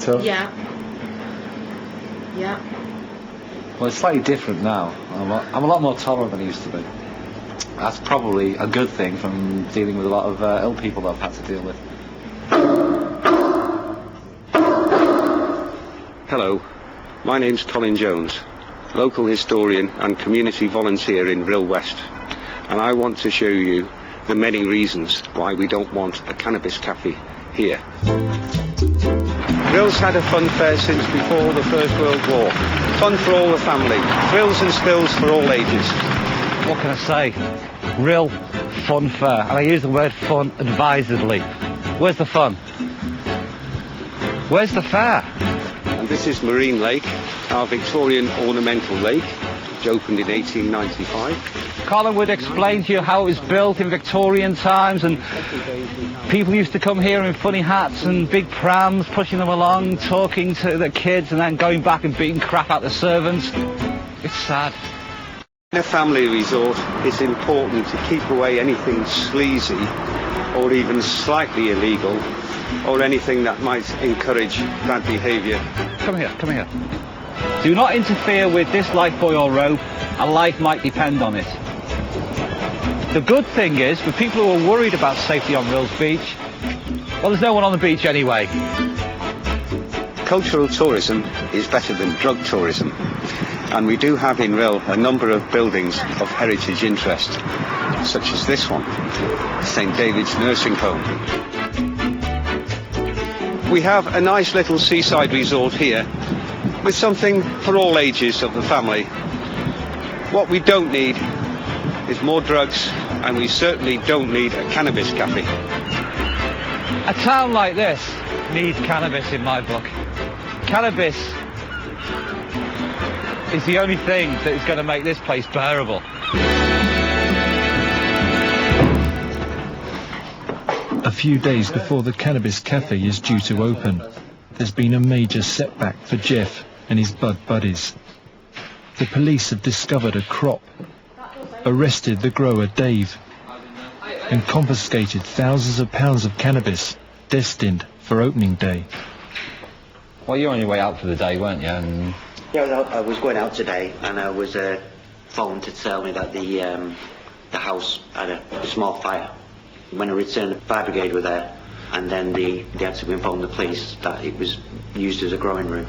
So, Yeah. Yeah. well, it's slightly different now. I'm a lot more tolerant than I used to be. That's probably a good thing from dealing with a lot of ill people that I've had to deal with. Hello, my name's Colin Jones, local historian and community volunteer in Rhyl West, and I want to show you the many reasons why we don't want a cannabis cafe here. Rhyl's had a fun fair since before the First World War. Fun for all the family, thrills and spills for all ages. What can I say? Real fun fair, and I use the word fun advisedly. Where's the fun? Where's the fair? And this is Marine Lake, our Victorian ornamental lake, which opened in 1895. Colin would explain to you how it was built in Victorian times, and people used to come here in funny hats and big prams, pushing them along, talking to the kids, and then going back and beating crap out the servants. It's sad. In a family resort, it's important to keep away anything sleazy or even slightly illegal or anything that might encourage bad behaviour. Come here, come here. Do not interfere with this lifebuoy or rope. A life might depend on it. The good thing is, for people who are worried about safety on Rhyls Beach, well, there's no one on the beach anyway. Cultural tourism is better than drug tourism, and we do have in Rhyl a number of buildings of heritage interest, such as this one, St David's Nursing Home. We have a nice little seaside resort here with something for all ages of the family. What we don't need is more drugs, and we certainly don't need a cannabis cafe. A town like this needs cannabis in my book. Cannabis is the only thing that is going to make this place bearable. A few days before the Cannabis Cafe is due to open, there's been a major setback for Jeff and his bud buddies. The police have discovered a crop, arrested the grower Dave, and confiscated thousands of pounds of cannabis destined for opening day. Well, you're on your way out for the day, weren't you? And Yeah, I was going out today, and I was phoned to tell me that the house had a small fire. When I returned, the fire brigade were there, and then they had to inform the police that it was used as a growing room.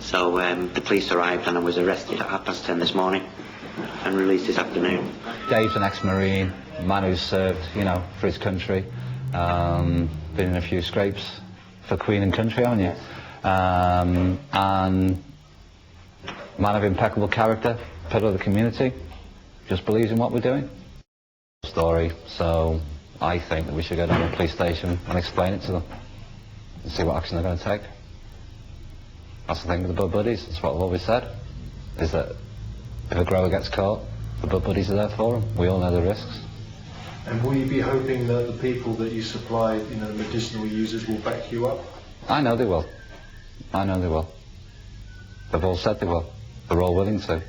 So the police arrived, and I was arrested at 10:30 this morning and released this afternoon. Dave's an ex-Marine, a man who's served, you know, for his country. Been in a few scrapes for Queen and country, haven't you? And man of impeccable character, pillar of the community, just believes in what we're doing. Story, so I think that we should go down to the police station and explain it to them and see what action they're going to take. That's the thing with the Bud Buddies. That's what I've always said, is that if a grower gets caught, the Bud Buddies are there for him. We all know the risks. And will you be hoping that the people that you supply, you know, medicinal users will back you up? I know they will. I know they will. They've all said they will. They're all willing to.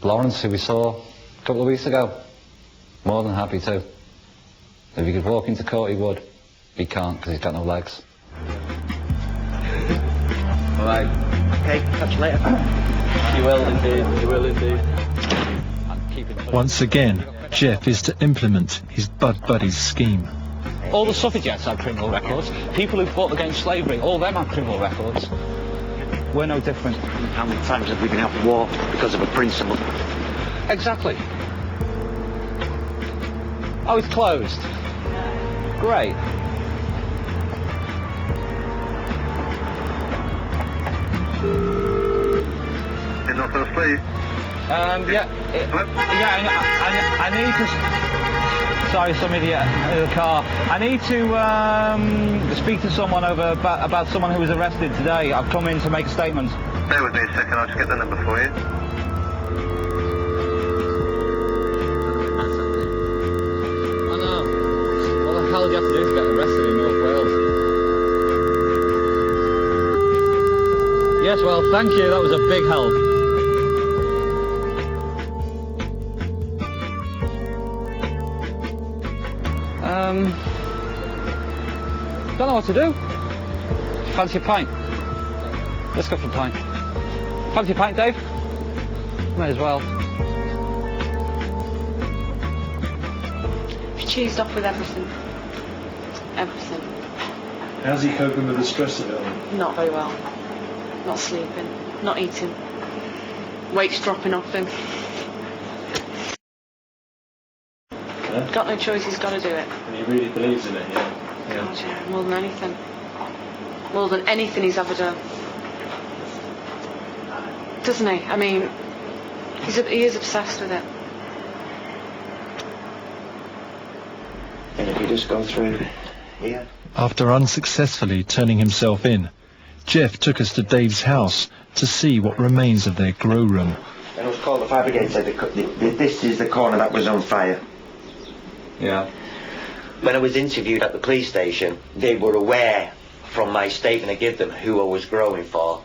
Lawrence, who we saw a couple of weeks ago, more than happy to. If he could walk into court, he would. He can't, because he's got no legs. All right. Okay, catch you later. You will indeed. You will indeed. Once again, Jeff is to implement his bud buddies' scheme. All the suffragettes had criminal records. People who fought against slavery, all them had criminal records. We're no different. How many times have we been out to war because of a principle? Exactly. Oh, it's closed. Great. In the first place. I need to. Sorry, some idiot in the car. I need to speak to someone about someone who was arrested today. I've come in to make a statement. Bear with me a second, I'll just get the number for you. I know. What the hell do you have to do to get arrested in North Wales? Yes, well, thank you. That was a big help. Don't know what to do. Fancy a pint? Let's go for a pint. Fancy a pint, Dave? May as well. He's cheesed off with everything. Everything. How's he coping with the stress of it all? Not very well. Not sleeping. Not eating. Weight's dropping off him. Yeah? Got no choice, he's got to do it. And he really believes in it, yeah? God, yeah, more than anything. More than anything he's ever done. Doesn't he? I mean, he is obsessed with it. And if you just go through here. After unsuccessfully turning himself in, Jeff took us to Dave's house to see what remains of their grow room. And it was called the fire brigade said this is the corner that was on fire. Yeah. When I was interviewed at the police station, they were aware from my statement I gave them who I was growing for,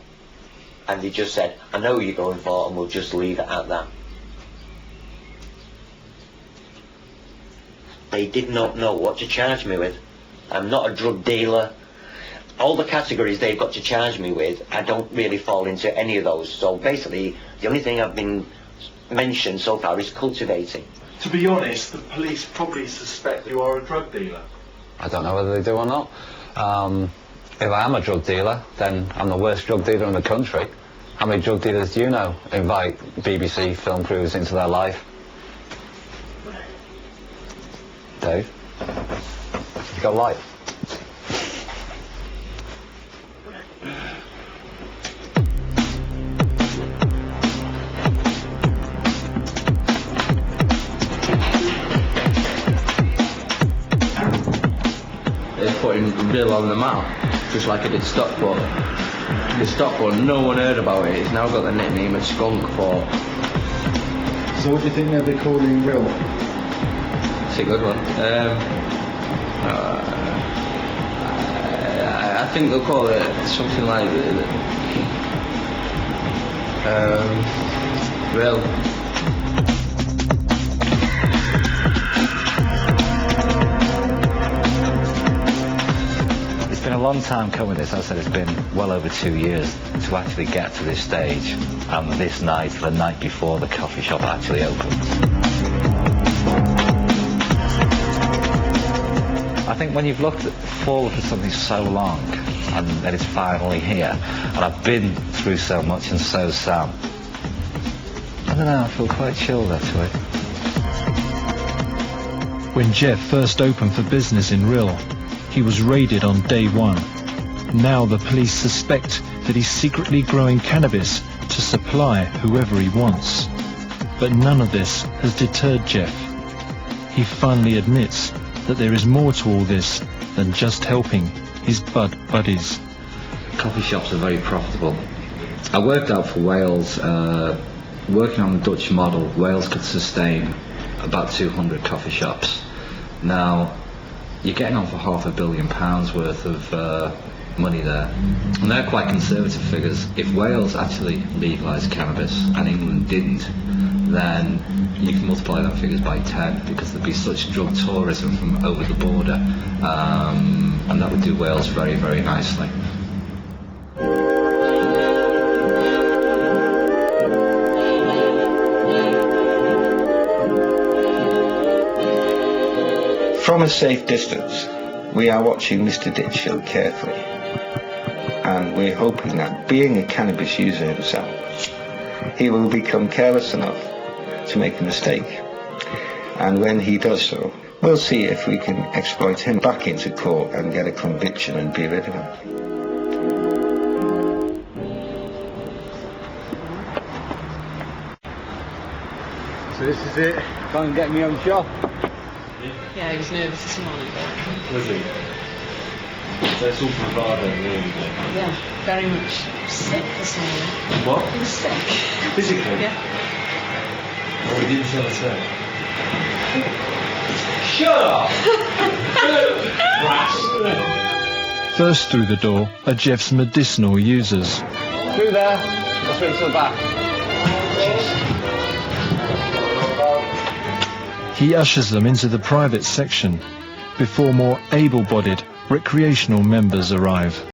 and they just said, I know who you're going for, and we'll just leave it at that. They did not know what to charge me with. I'm not a drug dealer. All the categories they've got to charge me with, I don't really fall into any of those. So basically, the only thing I've been mentioned so far is cultivating. To be honest, the police probably suspect you are a drug dealer. I don't know whether they do or not. If I am a drug dealer, then I'm the worst drug dealer in the country. How many drug dealers do you know invite BBC film crews into their life? Dave? You got light? It's putting Bill on the map, just like it did Stockport. The Stockport, no one heard about it. It's now got the nickname of Skunkport. So what do you think they'll be calling Will? It's a good one. I think they'll call it something like Will. It's been a long time coming, this. As I said, it's been well over 2 years to actually get to this stage. And this night, the night before the coffee shop actually opens. I think when you've looked forward to something so long, and then it's finally here, and I've been through so much and so's Sam. I don't know, I feel quite chilled actually. When Jeff first opened for business in Rhyl, he was raided on day one. Now the police suspect that he's secretly growing cannabis to supply whoever he wants. But none of this has deterred Jeff. He finally admits that there is more to all this than just helping his bud buddies. Coffee shops are very profitable. I worked out for Wales, working on the Dutch model, Wales could sustain about 200 coffee shops. Now, you're getting on for £500 million worth of money there. And they're quite conservative figures. If Wales actually legalised cannabis and England didn't, then you can multiply them figures by 10 because there'd be such drug tourism from over the border, and that would do Wales very, very nicely. From a safe distance, we are watching Mr. Ditchfield carefully, and we're hoping that, being a cannabis user himself, he will become careless enough to make a mistake. And when he does so, we'll see if we can exploit him back into court and get a conviction and be rid of him. So this is it. Go and get me on job. Yeah, he was nervous this morning. Was he? So it's all bravado, really. Yeah, very much sick this morning. What? He was sick. Physically? Yeah. Oh, we didn't tell us that. Shut up! First through the door are Jeff's medicinal users. Through there. Let's go to the back. He ushers them into the private section before more able-bodied Recreational members arrive.